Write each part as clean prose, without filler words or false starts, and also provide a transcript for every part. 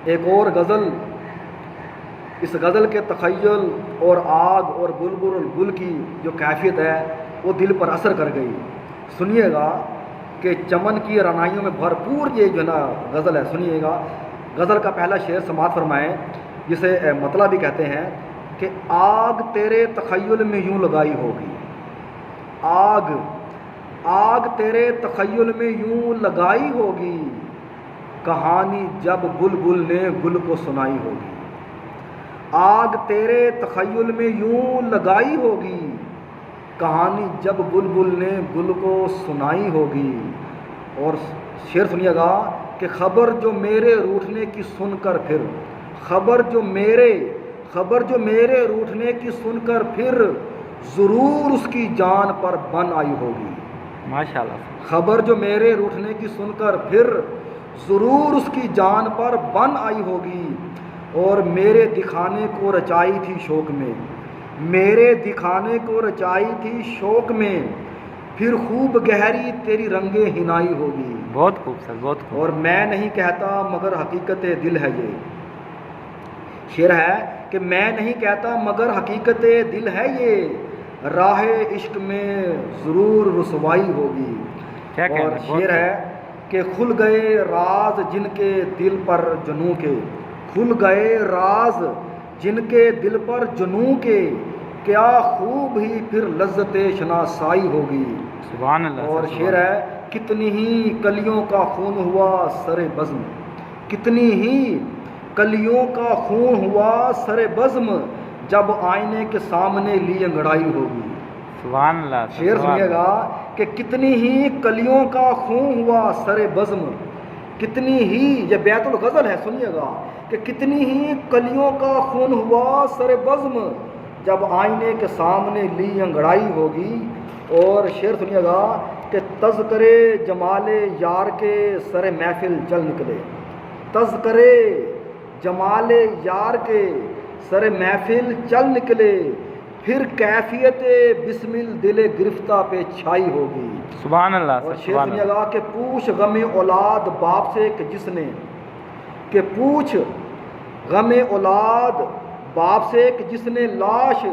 ایک اور غزل، اس غزل کے تخیل اور آگ اور بلبل اور گل کی جو کیفیت ہے وہ دل پر اثر کر گئی۔ سنیے گا کہ چمن کی رعنائیوں میں بھرپور یہ جو ہے نا غزل ہے، سنیے گا۔ غزل کا پہلا شعر سماعت فرمائیں، جسے مطلب بھی کہتے ہیں کہ آگ تیرے تخیل میں یوں لگائی ہوگی، آگ آگ تیرے تخیل میں یوں لگائی ہوگی، کہانی جب بلبل نے گل کو سنائی ہوگی۔ آگ تیرے تخیل میں یوں لگائی ہوگی، کہانی جب بلبل نے گل کو سنائی ہوگی۔ اور شعر سنیے گا کہ خبر جو میرے روٹھنے کی سن کر پھر، خبر جو میرے روٹھنے کی سن کر پھر، ضرور اس کی جان پر بن آئی ہوگی۔ ماشاءاللہ۔ خبر جو میرے روٹھنے کی سن کر پھر، ضرور اس کی جان پر بن آئی ہوگی۔ اور میرے دکھانے کو رچائی تھی شوق میں، میرے دکھانے کو رچائی تھی شوق میں، پھر خوب گہری تیری رنگ ہنائی ہوگی۔ بہت خوب سر، بہت خوب۔ اور میں نہیں کہتا مگر حقیقت دل ہے یہ، شعر ہے کہ میں نہیں کہتا مگر حقیقت دل ہے یہ، راہ عشق میں ضرور رسوائی ہوگی۔ کیا کہنا، اور بہت شعر ہے کہ کھل گئے راز جن کے دل پر جنوں کے، کھل گئے راز جن کے دل پر جنوں کے، کیا خوب ہی پھر لذت شناسائی ہوگی۔ سبحان اللہ۔ اور شعر ہے کتنی ہی کلیوں کا خون ہوا سر بزم، کتنی ہی کلیوں کا خون ہوا سر بزم، جب آئینے کے سامنے لی انگڑائی ہوگی۔ سبحان اللہ۔ شعر سنیے گا کہ کتنی ہی کلیوں کا خون ہوا سر بزم، کتنی ہی، یہ بیت الغزل ہے، سنیے گا کہ کتنی ہی کلیوں کا خون ہوا سر بزم، جب آئینے کے سامنے لی انگڑائی ہوگی۔ اور شعر سنیے گا کہ تذکرے جمال یار کے سر محفل چل نکلے، تذکرے جمال یار کے سر محفل چل نکلے، پھر کیفیت بسمل دل گرفتہ پہ چھائی ہوگی۔ سبحان اللہ۔ اور شعر سنیے گا کہ پوچھ غم اولاد باپ سے کہ جس نے، کہ پوچھ غم اولاد باپ سے کہ جس نے لاش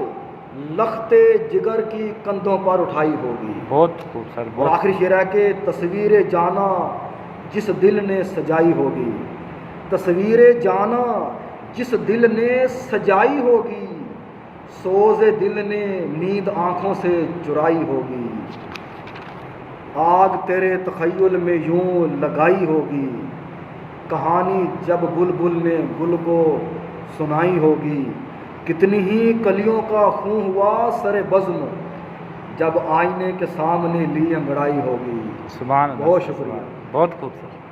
لخت جگر کی کندھوں پر اٹھائی ہوگی۔ بہت خوب سر، اور بہت۔ آخری شعر ہے کہ تصویر جانا جس دل نے سجائی ہوگی، تصویر جانا جس دل نے سجائی ہوگی، سوز دل نے نیند آنکھوں سے چرائی ہوگی۔ آگ تیرے تخیل میں یوں لگائی ہوگی، کہانی جب بلبل نے گل کو سنائی ہوگی، کتنی ہی کلیوں کا خون ہوا سر بزم، جب آئینے کے سامنے لی انگڑائی ہوگی۔ سبحان اللہ۔ بہت شکریہ۔ بہت خوب سر۔